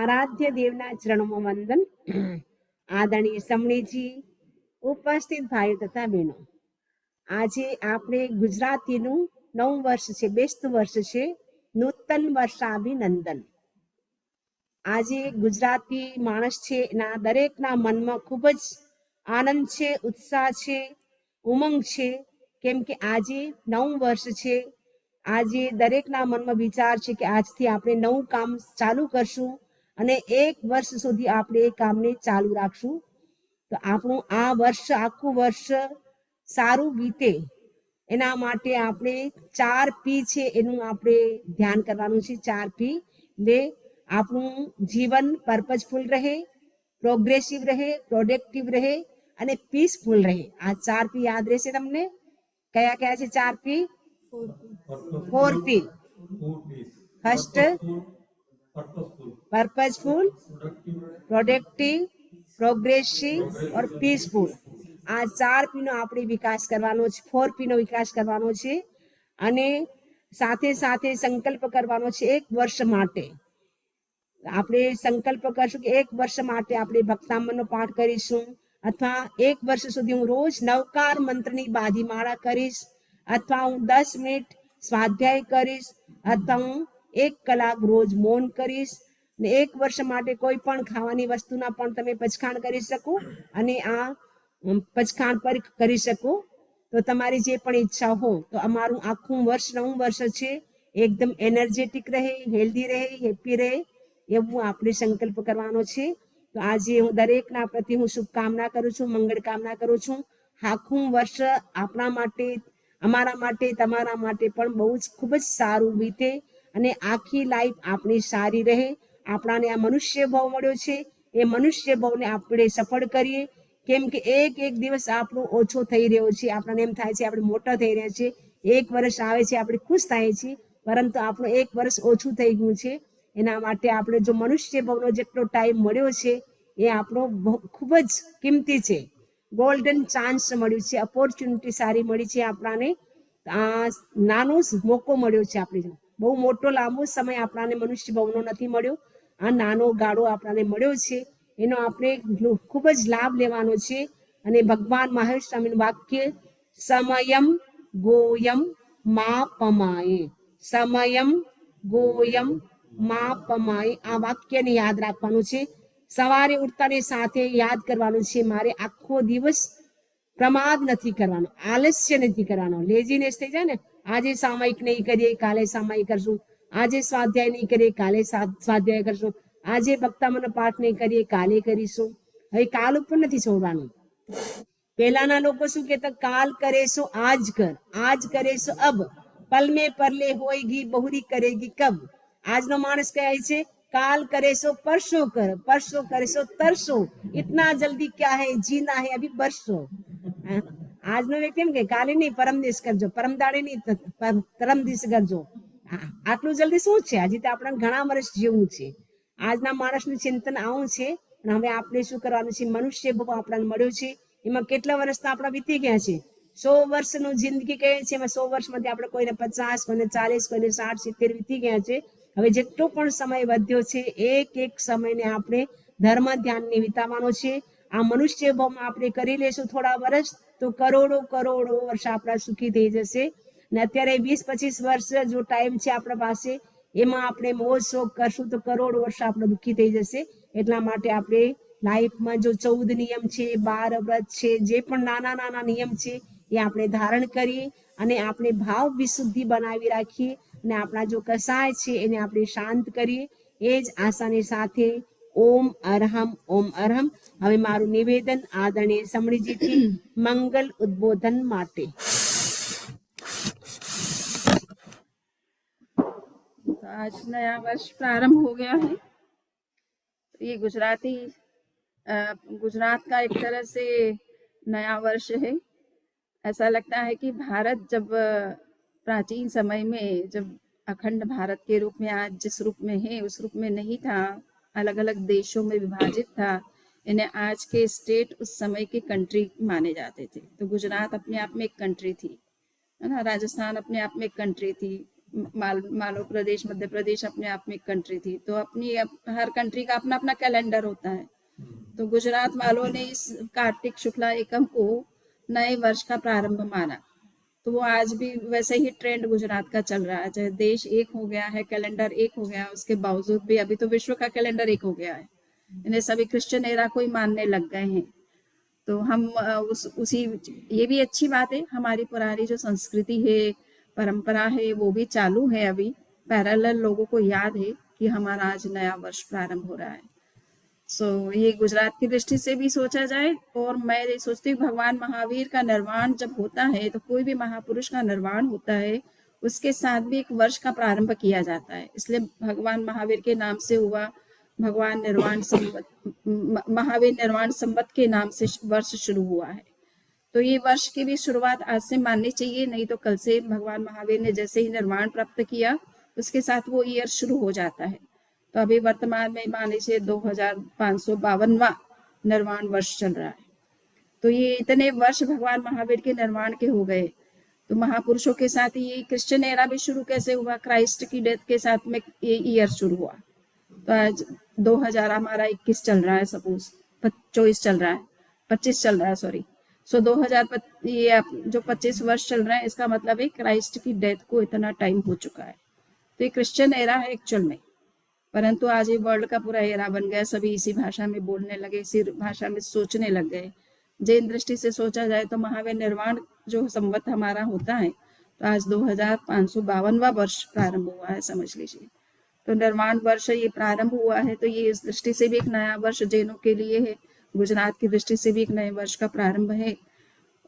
આરાધ્ય દેવના ચરણોમાં વંદન. આદરણીય સમણીજી, ઉપસ્થિત ભાઈઓ તથા બહેનો, આજે આપણે ગુજરાતીનું નવું વર્ષ છે, બેસતું વર્ષ છે, નૂતન વર્ષાભિનંદન. આજે ગુજરાતી માણસ છે એના દરેકના મનમાં ખૂબ જ આનંદ છે, ઉત્સાહ છે, ઉમંગ છે, કેમ કે આજે નવું વર્ષ છે. આજે દરેકના મનમાં વિચાર છે કે આજથી આપણે નવું કામ ચાલુ કરશું અને 1 વર્ષ સુધી આપણે એ કામને ચાલુ રાખશું. તો આપણું આ વર્ષ, આખું વર્ષ સારું વીતે એના માટે આપણે 4 P છે એનું આપણે ધ્યાન કરવાનું છે. 4 P એટલે આપણું જીવન પર્પઝફુલ રહે, પ્રોગ્રેસિવ રહે, પ્રોડક્ટિવ રહે અને પીસફુલ રહે. આ 4 P યાદ રહેશે તમને? કયા કયા છે 4 P? 4 P. First purposeful, productive, progressive और peaceful. આ 4 P નો આપણે વિકાસ કરવાનો છે, 4 P નો વિકાસ કરવાનો છે અને સાથે સાથે સંકલ્પ કરવાનો છે 1 વર્ષ માટે. આપણે સંકલ્પ કરશું કે 1 વર્ષ માટે આપણે ભક્તામનનો પાઠ કરીશું અથવા 1 વર્ષ સુધી હું રોજ નવકાર મંત્રની બાધીમાળા કરીશ અથવા હું 10 મિનિટ સ્વાધ્યાય કરીશ અથવા હું 1 કલાક રોજ મૌન કરીશ. ને 1 વર્ષ માટે કોઈ પણ ખાવાની વસ્તુના પણ તમે પચખાણ કરી શકો અને આ પચખાણ પર કરી શકો. તો તમારી જે પણ ઈચ્છા હો તો અમારું આખું વર્ષ નવું વર્ષ છે, એકદમ એનર્જેટિક રહે, હેલ્ધી રહે, હેપી રહે એવું આપણે સંકલ્પ કરવાનો છે. તો આજે હું દરેકના પ્રતિ હું શુભકામના કરું છું, મંગળ કામના કરું છું. આખું વર્ષ આપણા માટે, અમારા માટે, તમારા માટે પણ બહુ જ ખૂબ જ સારું વીતે અને આખી લાઈફ આપણી સારી રહે. આપણાને આ મનુષ્ય ભાવ મળ્યો છે, એ મનુષ્ય ભાવને આપણે સફળ કરીએ. કેમ કે એક એક દિવસ આપણો ઓછો થઈ રહ્યો છે. આપણને એમ થાય છે આપણે મોટા થઈ રહ્યા છે. 1 વર્ષ આવે છે આપણે ખુશ થાય છે, પરંતુ આપણું 1 વર્ષ ઓછું થઈ ગયું છે. એના માટે આપણે જો મનુષ્ય ભાવનો જેટલો ટાઈમ મળ્યો છે એ આપણો ખૂબ જ કિંમતી છે. ગોલ્ડન ચાન્સ મળ્યું છે, ઓપોર્ચ્યુનિટી સારી મળી છે આપણાને. આ નાનો મોકો મળ્યો છે. આપણે બહુ મોટો લાંબો સમય આપણાને મનુષ્ય ભાવનો નથી મળ્યો. આ નાનો ગાળો આપણને મળ્યો છે, એનો આપણે ખૂબ જ લાભ લેવાનો છે. અને ભગવાન મહેશ સ્વામીનું વાક્ય સમયમ ગોયમ મા પમાય, સમયમ ગોયમ મા પમાય, આ વાક્યને યાદ રાખવાનું છે. સવારે ઉઠતાની સાથે યાદ કરવાનું છે મારે આખો દિવસ પ્રમાદ નથી કરવાનો, આલસ્ય નથી કરવાનો. લેઝીનેસ થઈ જાય ને, આજે સામયિક નહીં કરીએ કાલે સામયિક કરશું, આજે સ્વાધ્યાય નહીં કરીએ કાલે સ્વાધ્યાય કરશું, આજે ભક્તામનો પાઠ નહીં કરીએ કાલે કરીશું. હવે કાલ ઉપર નથી છોડવાનું. પહેલાના લોકો શું કહેતા, કાલ કરે સો આજ કર, આજ કરે સો અબ, પલ મે પરલે હોયગી બહુરી કરેગી કબ. આજનો માણસ કહે છે કાલ કરે સો પરસો કર, પરસો કરે સો તરસો, इतना जल्दी क्या है, जीना है अभी बरसो. આજનો વ્યક્તિ એમ કે કાલે નહીં પરમ દિવસ કરજો, પરમ દાડે નહીં પરમ દિવસ કરજો. આટલું જલ્દી શું છે? હજી તો આપણને ઘણા વર્ષ જીવવું છે. આજના માણસનું ચિંતન આવું છે. અને હવે આપણે શું કરવાનું છે? મનુષ્ય ભાવ આપણને મળ્યો છે, એમાં કેટલા વર્ષ તો આપણા વીતી ગયા છે. 100 વર્ષનું જિંદગી કહે છે, એમાં 100 વર્ષમાંથી આપણે કોઈને 50, કોઈને 40, કોઈને 60, 70 વીતી ગયા છે. હવે જેટલો પણ સમય વધ્યો છે, એક એક સમયને આપણે ધર્મ ધ્યાનને વિતાવવાનો છે. આ મનુષ્ય ભાવમાં આપણે કરી લેશું થોડા વર્ષ તો કરોડો કરોડો વર્ષ આપણા સુખી થઈ જશે. ને અત્યારે 20-25 વર્ષ જો ટાઈમ છે આપણા પાસે, એમાં આપણે મોજ શોખ કરશું તો કરોડ વર્ષ આપણે દુઃખી થઈ જશે. એટલા માટે આપણે લાઈફમાં જો 14 નિયમ છે, 12 વ્રત છે, જે પણ નાના નાના નિયમ છે એ આપણે ધારણ કરીએ અને આપણે ભાવ વિશુદ્ધિ બનાવી રાખીએ અને આપણા જો કસાય છે એને આપણે શાંત કરીએ. એ જ આશાની સાથે ઓમ અરહમ, ઓમ અરહમ. હવે મારું નિવેદન આદરણીય સમણીજીથી મંગલ ઉદ્બોધન માટે. आज नया वर्ष प्रारंभ हो गया है. ये गुजरात का एक तरह से नया वर्ष है. ऐसा लगता है कि भारत जब प्राचीन समय में, जब अखंड भारत के रूप में आज जिस रूप में है उस रूप में नहीं था, अलग अलग देशों में विभाजित था, इन्हें आज के स्टेट उस समय के कंट्री माने जाते थे. तो गुजरात अपने आप में एक कंट्री थी, है ना. राजस्थान अपने आप में एक कंट्री थी, मालव प्रदेश, मध्य प्रदेश अपने आप में एक कंट्री थी, तो हर कंट्री का अपना अपना कैलेंडर होता है। तो गुजरात वालों ने इस कार्तिक शुक्ला एकम को नए वर्ष का प्रारंभ माना। तो वो आज भी वैसे ही ट्रेंड गुजरात का चल रहा है, चाहे देश एक हो गया है, कैलेंडर एक हो गया है, उसके बावजूद भी अभी तो विश्व का कैलेंडर एक हो गया है। इन्हें सभी क्रिश्चियन एरा को ही मानने लग गए हैं। तो हम उसी, ये भी अच्छी बात है, हमारी पुरानी जो संस्कृति है, परंपरा है, वो भी चालू है अभी पैरेलल। लोगों को याद है कि हमारा आज नया वर्ष प्रारंभ हो रहा है। ये गुजरात की दृष्टि से भी सोचा जाए। और मैं ये सोचती हूँ भगवान महावीर का निर्वाण जब होता है, तो कोई भी महापुरुष का निर्वाण होता है, उसके साथ भी एक वर्ष का प्रारंभ किया जाता है। इसलिए भगवान महावीर के नाम से हुआ भगवान निर्वाण संवत, महावीर निर्वाण संवत के नाम से वर्ष शुरू हुआ है। तो ये वर्ष की भी शुरुआत आज से माननी चाहिए, नहीं तो कल से भगवान महावीर ने जैसे ही निर्वाण प्राप्त किया, उसके साथ वो ईयर शुरू हो जाता है। तो अभी वर्तमान में माने से 2552वां निर्वाण वर्ष चल रहा है। तो ये इतने वर्ष भगवान महावीर के निर्वाण के हो गए। तो महापुरुषों के साथ ये क्रिश्चियन एरा भी शुरू कैसे हुआ? क्राइस्ट की डेथ के साथ में ये ईयर शुरू हुआ। तो आज 2000 हमारा 21 चल रहा है, सपोज 24 चल रहा है, 25 चल रहा है, सॉरी। 2000 ये जो 25 वर्ष चल रहे हैं, इसका मतलब है क्राइस्ट की डेथ को इतना टाइम हो चुका है। तो ये क्रिश्चियन एरा है एक्चुअल में, परंतु आज ये वर्ल्ड का पूरा एरा बन गया। सभी इसी भाषा में बोलने लगे, इसी भाषा में सोचने लग गए। जैन दृष्टि से सोचा जाए तो महावीर निर्वाण जो संवत हमारा होता है, तो आज 2552वां वर्ष प्रारंभ हुआ है, समझ लीजिए। तो निर्वाण वर्ष ये प्रारंभ हुआ है, तो ये इस दृष्टि से भी एक नया वर्ष जैनों के लिए है, गुजरात की दृष्टि से भी एक नए वर्ष का प्रारंभ है।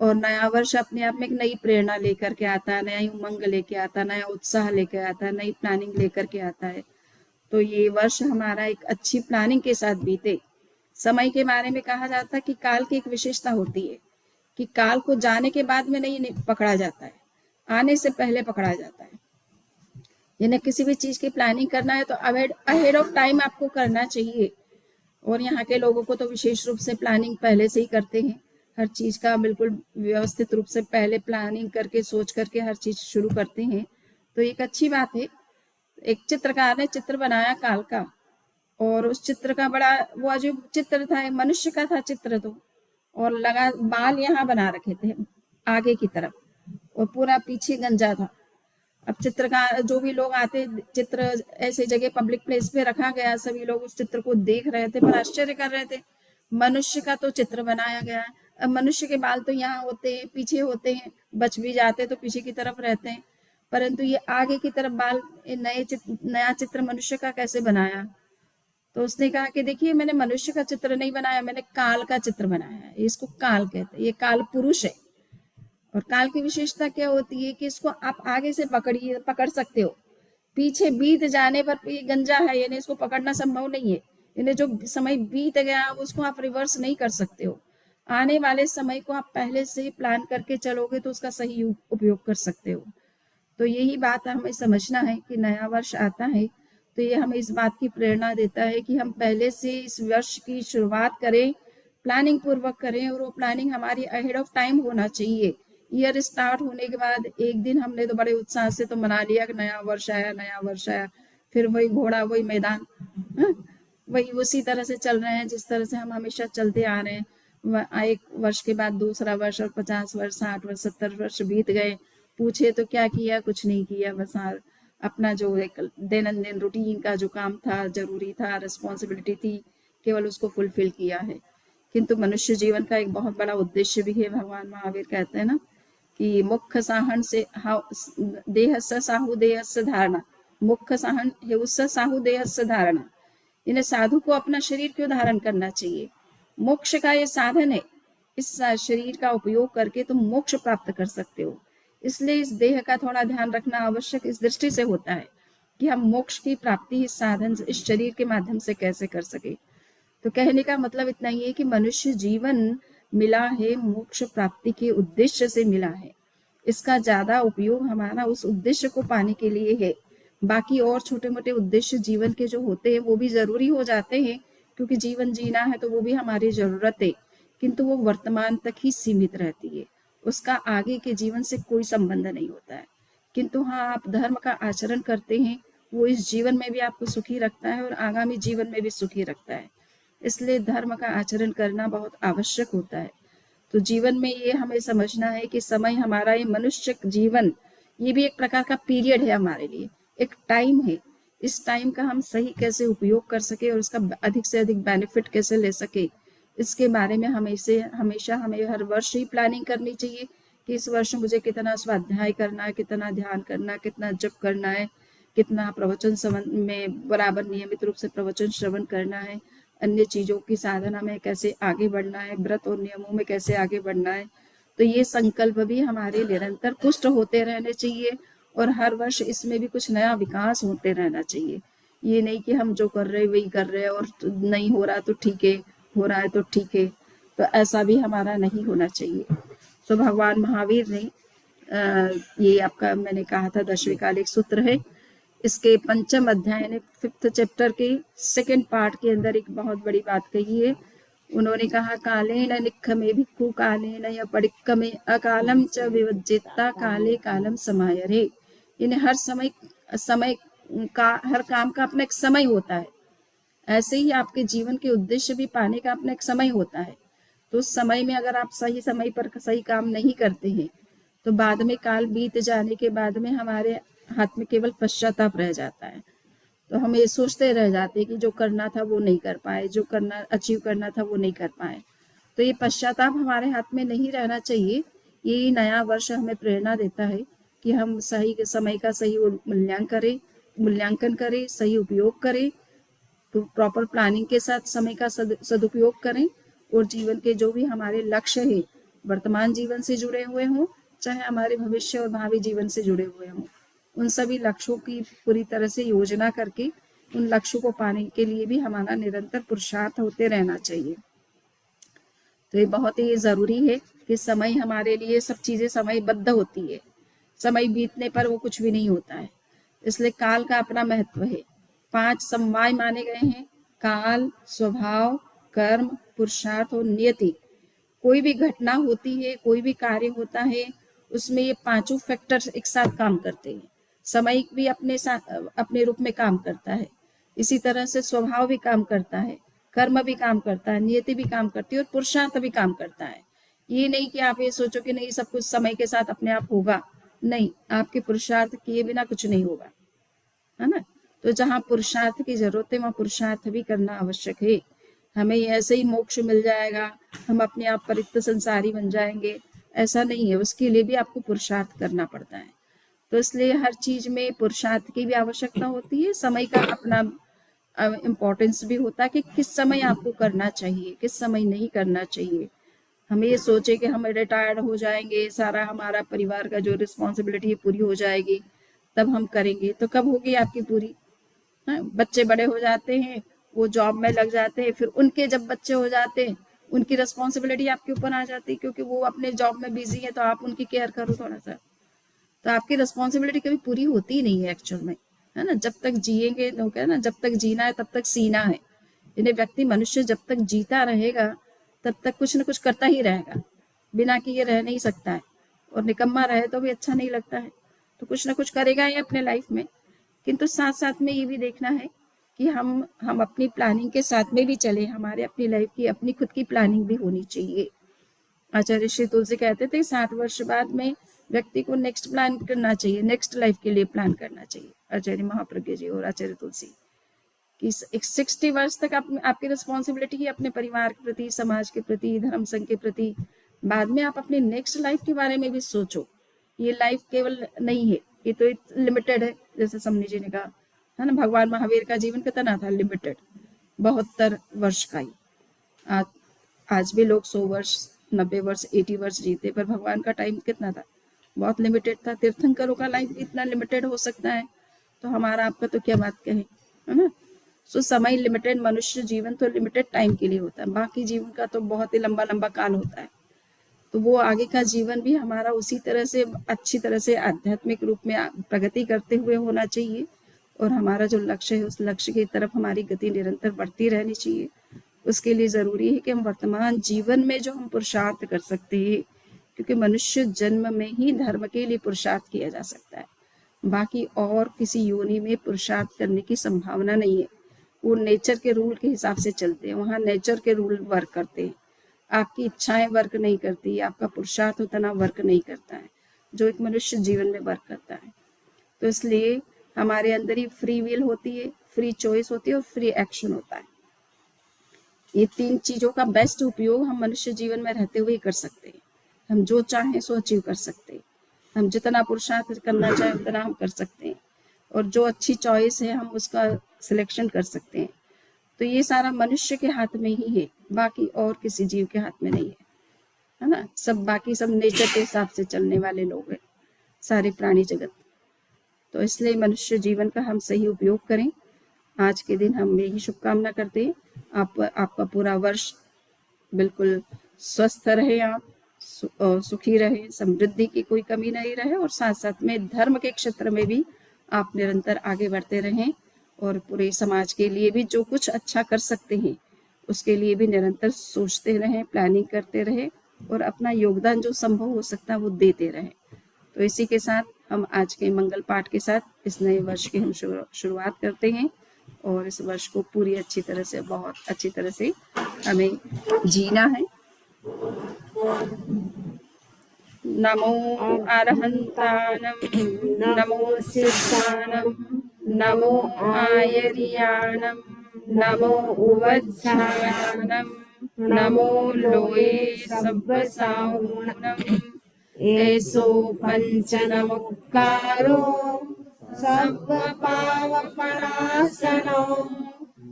और नया वर्ष अपने आप में एक नई प्रेरणा लेकर के आता है, नया उमंग लेके आता है, नया उत्साह लेकर आता है, नई प्लानिंग लेकर के आता है। तो ये वर्ष हमारा एक अच्छी प्लानिंग के साथ बीते। समय के बारे में कहा जाता है कि काल की एक विशेषता होती है कि काल को जाने के बाद में नहीं पकड़ा जाता है, आने से पहले पकड़ा जाता है। यानी किसी भी चीज की प्लानिंग करना है तो अहेड ऑफ टाइम आपको करना चाहिए। और यहाँ के लोगों को तो विशेष रूप से प्लानिंग पहले से ही करते हैं, हर चीज का बिल्कुल व्यवस्थित रूप से पहले प्लानिंग करके सोच करके हर चीज शुरू करते हैं। तो एक अच्छी बात है। एक चित्रकार ने चित्र बनाया काल का, और उस चित्र का बड़ा वो अजीब चित्र था, मनुष्य का था चित्र तो, और लगा बाल यहाँ बना रखे थे आगे की तरफ, और पूरा पीछे गंजा था। अब चित्रकार जो भी लोग आते, चित्र ऐसे जगह पब्लिक प्लेस पे रखा गया, सभी लोग उस चित्र को देख रहे थे, पर आश्चर्य कर रहे थे, मनुष्य का तो चित्र बनाया गया है। अब मनुष्य के बाल तो यहाँ होते हैं, पीछे होते हैं, बच भी जाते तो पीछे की तरफ रहते हैं, परंतु ये आगे की तरफ बाल, नया चित्र मनुष्य का कैसे बनाया? तो उसने कहा कि देखिए, मैंने मनुष्य का चित्र नहीं बनाया, मैंने काल का चित्र बनाया है। इसको काल कहते हैं, ये काल पुरुष है। और काल की विशेषता क्या होती है कि इसको आप आगे से पकड़ सकते हो, पीछे बीत जाने पर ये गंजा है, यानी इसको पकड़ना संभव नहीं है। यानी जो समय बीत गया उसको आप रिवर्स नहीं कर सकते हो। आने वाले समय को आप पहले से ही प्लान करके चलोगे तो उसका सही उपयोग कर सकते हो। तो यही बात हमें समझना है कि नया वर्ष आता है तो ये हमें इस बात की प्रेरणा देता है कि हम पहले से इस वर्ष की शुरुआत करें, प्लानिंग पूर्वक करें, और वो प्लानिंग हमारी अहेड ऑफ टाइम होना चाहिए। ईयर स्टार्ट होने के बाद एक दिन हमने तो बड़े उत्साह से तो मना लिया कि नया वर्ष आया, नया वर्ष आया, फिर वही घोड़ा वही मैदान, वही उसी तरह से चल रहे हैं जिस तरह से हम हमेशा चलते आ रहे हैं। एक वर्ष के बाद दूसरा वर्ष, और 50 वर्ष, 60 वर्ष, 70 वर्ष बीत गए, पूछे तो क्या किया? कुछ नहीं किया, बस अपना जो एक दैनंदिन रूटीन का जो काम था, जरूरी था, रिस्पॉन्सिबिलिटी थी, केवल उसको फुलफिल किया है। किंतु मनुष्य जीवन का एक बहुत बड़ा उद्देश्य भी है। भगवान महावीर कहते हैं ना कि मुख्य साहन से देह साहु देह धारणा, मुख्य साहन है साहु देह धारणा। इन्हें साधु को अपना शरीर क्यों धारण करना चाहिए? मोक्ष का ये साधन है। इस शरीर का उपयोग करके तुम मोक्ष प्राप्त कर सकते हो। इसलिए इस देह का थोड़ा ध्यान रखना आवश्यक इस दृष्टि से होता है कि हम मोक्ष की प्राप्ति इस साधन, इस शरीर के माध्यम से कैसे कर सके। तो कहने का मतलब इतना ही है कि मनुष्य जीवन मिला है मोक्ष प्राप्ति के उद्देश्य से मिला है। इसका ज्यादा उपयोग हमारा उस उद्देश्य को पाने के लिए है। बाकी और छोटे मोटे उद्देश्य जीवन के जो होते हैं वो भी जरूरी हो जाते हैं, क्योंकि जीवन जीना है तो वो भी हमारी जरूरत है, किंतु वो वर्तमान तक ही सीमित रहती है, उसका आगे के जीवन से कोई संबंध नहीं होता है। किंतु हाँ, आप धर्म का आचरण करते हैं, वो इस जीवन में भी आपको सुखी रखता है और आगामी जीवन में भी सुखी रखता है। इसलिए धर्म का आचरण करना बहुत आवश्यक होता है। तो जीवन में ये हमें समझना है कि समय हमारा, ये मनुष्य जीवन, ये भी एक प्रकार का पीरियड है हमारे लिए, एक टाइम है। इस टाइम का हम सही कैसे उपयोग कर सके और उसका अधिक से अधिक बेनिफिट कैसे ले सके, इसके बारे में हमेशा हमें हर वर्ष ही प्लानिंग करनी चाहिए कि इस वर्ष मुझे कितना स्वाध्याय करना है, कितना ध्यान करना है, कितना जप करना है, कितना प्रवचन श्रवण में बराबर नियमित रूप से प्रवचन श्रवण करना है, अन्य चीजों की साधना में कैसे आगे बढ़ना है, व्रत और नियमों में कैसे आगे बढ़ना है। तो ये संकल्प भी हमारे निरंतर पुष्ट होते रहने चाहिए और हर वर्ष इसमें भी कुछ नया विकास होते रहना चाहिए। ये नहीं कि हम जो कर रहे हैं वही कर रहे हैं और नहीं हो रहा तो ठीक है, हो रहा है तो ठीक है, तो ऐसा भी हमारा नहीं होना चाहिए। तो भगवान महावीर ने ये आपका मैंने कहा था 10वें कालिक सूत्र है, इसके 5वें अध्याय ने 5th चैप्टर के 2nd पार्ट के अंदर एक बहुत बड़ी बात कही है। उन्होंने कहा, कालेन निक्खमे भिक्खु कालेन य पडिक्कमे अकालम च विवज्जिता काले कालम समायरे। यानी हर समय का, हर काम का अपना एक समय होता है। ऐसे ही आपके जीवन के उद्देश्य भी पाने का अपना एक समय होता है। तो उस समय में अगर आप सही समय पर सही काम नहीं करते हैं तो बाद में, काल बीत जाने के बाद में हमारे हाथ में केवल पश्चाताप रह जाता है। तो हम ये सोचते रह जाते हैं कि जो करना था वो नहीं कर पाए, जो करना अचीव करना था वो नहीं कर पाए। तो ये पश्चाताप हमारे हाथ में नहीं रहना चाहिए। ये नया वर्ष हमें प्रेरणा देता है कि हम सही समय का सही मूल्यांकन करें, सही उपयोग करें, प्रॉपर प्लानिंग के साथ समय का सदुपयोग करें और जीवन के जो भी हमारे लक्ष्य है, वर्तमान जीवन से जुड़े हुए हों चाहे हमारे भविष्य और भावी जीवन से जुड़े हुए हों, उन सभी लक्ष्यों की पूरी तरह से योजना करके उन लक्ष्यों को पाने के लिए भी हमारा निरंतर पुरुषार्थ होते रहना चाहिए। तो ये बहुत ही जरूरी है कि समय हमारे लिए, सब चीजें समयबद्ध होती है, समय बीतने पर वो कुछ भी नहीं होता है। इसलिए काल का अपना महत्व है। 5 समवाय माने गए हैं, काल, स्वभाव, कर्म, पुरुषार्थ और नियति। कोई भी घटना होती है, कोई भी कार्य होता है, उसमें ये 5 फैक्टर्स एक साथ काम करते हैं। समय भी अपने रूप में काम करता है, इसी तरह से स्वभाव भी काम करता है, कर्म भी काम करता है, नियति भी काम करती है और पुरुषार्थ भी काम करता है। ये नहीं कि आप ये सोचो कि नहीं सब कुछ समय के साथ अपने आप होगा, नहीं, आपके पुरुषार्थ किए बिना कुछ नहीं होगा, है ना। तो जहाँ पुरुषार्थ की जरूरत है वहाँ पुरुषार्थ भी करना आवश्यक है। हमें ऐसे ही मोक्ष मिल जाएगा, हम अपने आप परित्य संसारी बन जाएंगे, ऐसा नहीं है। उसके लिए भी आपको पुरुषार्थ करना पड़ता है। तो इसलिए हर चीज में पुरुषार्थ की भी आवश्यकता होती है। समय का अपना इम्पोर्टेंस भी होता है कि किस समय आपको करना चाहिए, किस समय नहीं करना चाहिए। हम ये सोचे कि हम रिटायर्ड हो जाएंगे, सारा हमारा परिवार का जो रिस्पॉन्सिबिलिटी है पूरी हो जाएगी, तब हम करेंगे। तो कब होगी आपकी पूरी? बच्चे बड़े हो जाते हैं, वो जॉब में लग जाते हैं, फिर उनके जब बच्चे हो जाते हैं उनकी रिस्पॉन्सिबिलिटी आपके ऊपर आ जाती है, क्योंकि वो अपने जॉब में बिजी है, तो आप उनकी केयर करो थोड़ा सा। तो आपकी रिस्पॉन्सिबिलिटी कभी पूरी होती ही नहीं है एक्चुअल में, है ना। जब तक जिएंगे, तो क्या है ना, जब तक जीना है तब तक सीना है। यानी व्यक्ति, मनुष्य जब तक जीता रहेगा तब तक कुछ न कुछ करता ही रहेगा, बिना कि ये रह नहीं सकता है। और निकम्मा रहे तो भी अच्छा नहीं लगता है, तो कुछ ना कुछ करेगा ही अपने लाइफ में। किंतु साथ साथ में ये भी देखना है कि हम अपनी प्लानिंग के साथ में भी चले, हमारे अपनी लाइफ की अपनी खुद की प्लानिंग भी होनी चाहिए। आचार्य श्री तुलसी कहते थे 60 वर्ष बाद में व्यक्ति को नेक्स्ट प्लान करना चाहिए, नेक्स्ट लाइफ के लिए प्लान करना चाहिए, आचार्य महाप्रज्ञ जी और आचार्य तुलसी। कि 60 वर्ष तक आपकी रिस्पॉन्सिबिलिटी है अपने परिवार के प्रति, समाज के प्रति, धर्म संघ के प्रति। बाद में आप अपनी नेक्स्ट लाइफ के बारे में भी सोचो। ये लाइफ केवल नहीं है, ये तो लिमिटेड है, जैसे समनी जी ने कहा, है ना। भगवान महावीर का जीवन कितना था? लिमिटेड, 72 वर्ष का ही। आज भी लोग 100 वर्ष, 90 वर्ष, 80 वर्ष जीते, पर भगवान का टाइम कितना था? बहुत लिमिटेड था। तीर्थंकरों का लाइफ इतना लिमिटेड हो सकता है, तो हमारा आपका तो क्या बात कहे, है ना। सो समय लिमिटेड, मनुष्य जीवन तो लिमिटेड टाइम के लिए होता है, बाकी जीवन का तो बहुत ही लंबा लंबा काल होता है। तो वो आगे का जीवन भी हमारा उसी तरह से, अच्छी तरह से आध्यात्मिक रूप में प्रगति करते हुए होना चाहिए। और हमारा जो लक्ष्य है, उस लक्ष्य की तरफ हमारी गति निरंतर बढ़ती रहनी चाहिए। उसके लिए जरूरी है कि हम वर्तमान जीवन में जो हम पुरुषार्थ कर सकते हैं, क्योंकि मनुष्य जन्म में ही धर्म के लिए पुरुषार्थ किया जा सकता है। बाकी और किसी योनि में पुरुषार्थ करने की संभावना नहीं है। वो नेचर के रूल के हिसाब से चलते हैं, वहाँ नेचर के रूल वर्क करते हैं। आपकी इच्छाएं वर्क नहीं करती, आपका पुरुषार्थ उतना वर्क नहीं करता है जो एक मनुष्य जीवन में वर्क करता है। तो इसलिए हमारे अंदर ही फ्री विल होती है, फ्री चॉइस होती है और फ्री एक्शन होता है। ये 3 चीजों का बेस्ट उपयोग हम मनुष्य जीवन में रहते हुए कर सकते हैं। हम जो चाहें सो अचीव कर सकते हैं। हम जितना पुरुषार्थ करना चाहें उतना हम कर सकते हैं, और जो अच्छी चॉइस है हम उसका सिलेक्शन कर सकते हैं। तो ये सारा मनुष्य के हाथ में ही है, बाकी और किसी जीव के हाथ में नहीं है ना। सब बाकी सब नेचर के हिसाब से चलने वाले लोग हैं, सारे प्राणी जगत। तो इसलिए मनुष्य जीवन का हम सही उपयोग करें। आज के दिन हम यही शुभकामना करते हैं। आपका पूरा वर्ष बिल्कुल स्वस्थ रहे, आप सुखी रहे, समृद्धि की कोई कमी नहीं रहे, और साथ साथ में धर्म के क्षेत्र में भी आप निरंतर आगे बढ़ते रहें, और पूरे समाज के लिए भी जो कुछ अच्छा कर सकते हैं उसके लिए भी निरंतर सोचते रहें, प्लानिंग करते रहें, और अपना योगदान जो संभव हो सकता है वो देते रहें। तो इसी के साथ हम आज के मंगल पाठ के साथ इस नए वर्ष की हम शुरुआत करते हैं, और इस वर्ष को पूरी अच्छी तरह से, बहुत अच्छी तरह से हमें जीना है। नमो अरहंतानम, नमो सिद्धानम, नमो आयर्याणम, नमो उवज्झायानम, नमो लोये सब्बसाहुणम, एसो पंचनमुक्कारो सब्बपावपणासनो,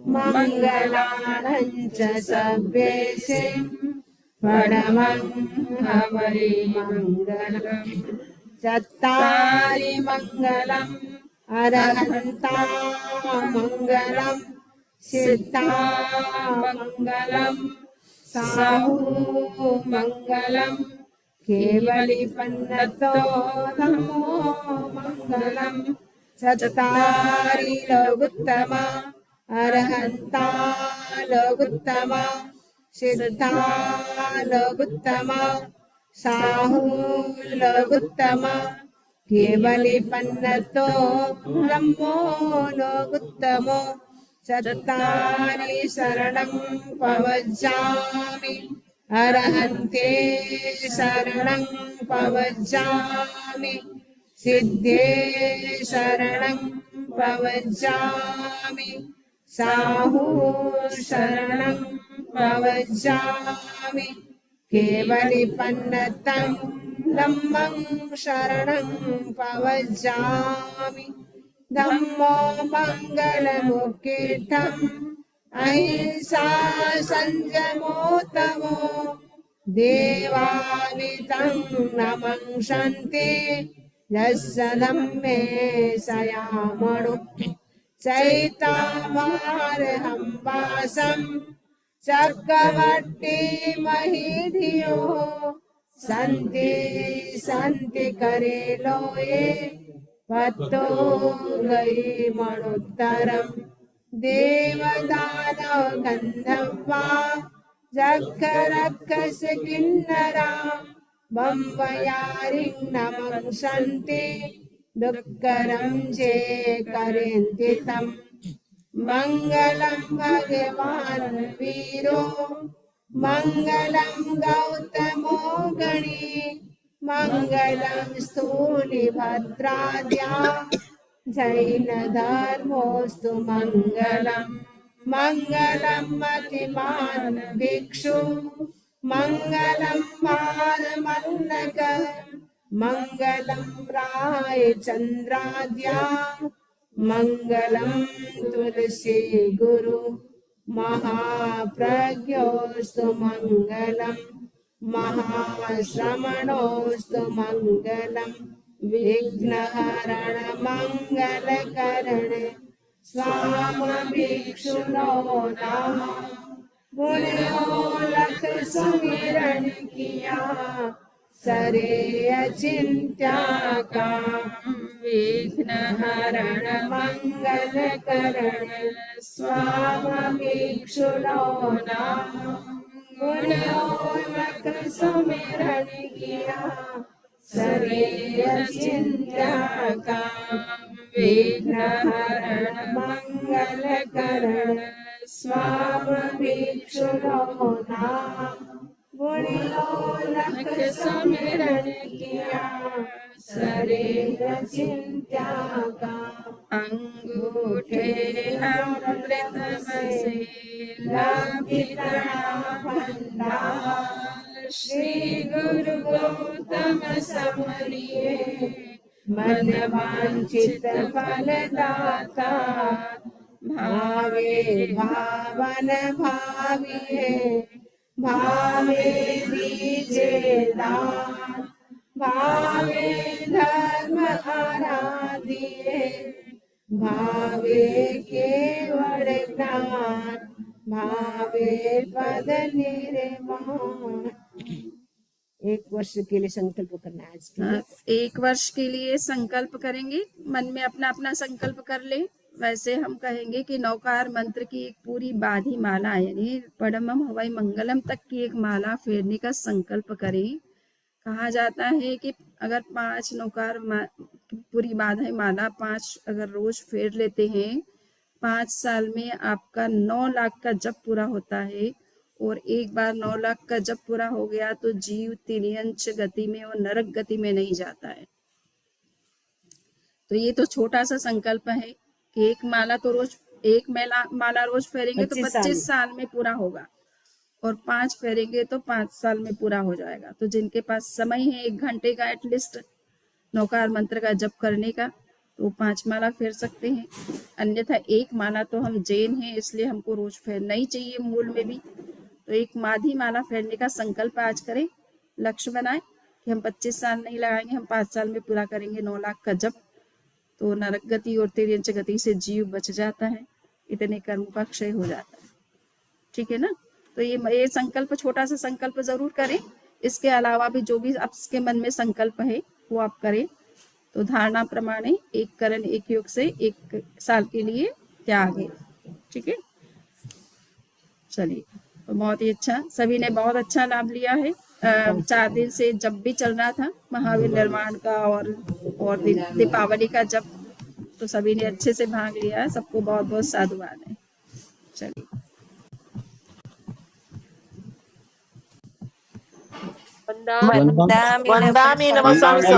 मंगलानंच सब्बेसिं परमं हवै मंगलम्। चत्तारि मंगलम् अरहन्ता मंगलम्, सिद्धा मंगलम्, साहू मंगलम्, केवलिपन्नतो धम्मो मंगलम्। चत्तारि लोकुत्तमा अरहन्ता लोकुत्तमा, सिद्धा लोकुत्तमा, साहू लोकुत्तमा, केवलिपन्नतो ब्रह्मो लोकुत्तमो। चत्तारि शरणं पवज्जामि, अरहन्ते शरणं पवज्जामि, सिद्धे शरणं पवज्जामि, साहू शरणं पवज्जामि, केवलिपन्नतं धम्मं शरणं पवज्जामि। धम्मो मंगलमुख्यर्थम्, अहिंसा संयमो तमो, देवावितं नमंसन्ते यस्य धम्मे संयमो। चैतामारहं वासं चक्रवर्ती महीधियो, सन्ति सन्ति करे लोये पत्तो गई मणोत्तरम्। देवदानव गन्धर्वा जग्गरक्षस किन्नरा, बम्बयारिं नमंसन्ति दुःखरं जे करेन्ति तम्। मंगलं भगवान् वीरो, मंगलं गौतमो गणी, मंगलं स्थूलिभद्राद्या, जैन धर्मोऽस्तु मंगलम्। मंगलं मतिमान् भिक्षु, मंगलं मानमन्नक, मंगलं प्राय चन्द्राद्या, मंगलं तुलसी गुरु, महाप्रज्ञोऽस्तु मंगलम्। महाश्रमणोऽस्तु मंगलम्। विघ्नहरण मंगलकरण स्वामिभिक्षुनो नमः। गुणोलक सुमिरन किया, सरे अचिंत्या काम। विघ्नहरण मंगलकरण स्वामिभिक्षुनो नमः। गुणोलक सुमिरन किया, श्रेयश्चिन्त्याकां विघ्नहरण मङ्गलकरण स्वामवीक्षुणो नाम गुणिलोलक सुमिरन किया शरीर चिंत्या का अंगूठे अमृत से लभिता भंडार श्री गुरु गौतम समरिये मन वांछित फलदाता भावे भावन भाविये भावे दीजे दान भावे धर्म आराधिए भावे केवल ज्ञान भावे पद निर्माण। 1 वर्ष के लिए संकल्प करना है आज के लिए। 1 वर्ष के लिए संकल्प करेंगे, मन में अपना अपना संकल्प कर ले। वैसे हम कहेंगे कि नौकार मंत्र की एक पूरी बाधी माला यानी परमम हवै मंगलम तक की एक माला फेरने का संकल्प करें। कहा जाता है कि अगर 5 नौकार पूरी बाधा माला 5 अगर रोज फेर लेते हैं, 5 साल में आपका 9 लाख का जप पूरा होता है। और एक बार 9 लाख का जप पूरा हो गया तो जीव तिर्यंच गति में और नरक गति में नहीं जाता है। तो ये तो छोटा सा संकल्प है कि एक माला रोज फेरेंगे तो 25 साल में पूरा होगा और 5 फेरेंगे तो 5 साल में पूरा हो जाएगा। तो जिनके पास समय है 1 घंटे का एटलीस्ट नौकार मंत्र का जप करने का तो 5 माला फेर सकते हैं। अन्यथा 1 माला तो हम जैन हैं इसलिए हमको रोज फेरना ही चाहिए मूल में भी। तो 1 माधी माला फेरने का संकल्प आज करें, लक्ष्य बनाए कि हम 25 साल नहीं लगाएंगे, हम 5 साल में पूरा करेंगे 9 लाख का जप। तो नरक गति और तिर्यंच गति से जीव बच जाता है, इतने कर्म का क्षय हो जाता है। ठीक है ना। तो ये संकल्प छोटा सा संकल्प जरूर करें। इसके अलावा भी जो भी आपके मन में संकल्प है वो आप करें। तो धारणा प्रमाणे 1 करण 1 योग से 1 साल के लिए त्याग है। ठीक है, चलिए तो बहुत ही अच्छा, सभी ने बहुत अच्छा लाभ लिया है। 4 दिन से जब भी चल रहा था महावीर निर्माण का और दीपावली का जब, तो सभी ने अच्छे से भाग लिया है। सबको बहुत बहुत साधुवाद है। चलिए वंदामि नमः स्वामी।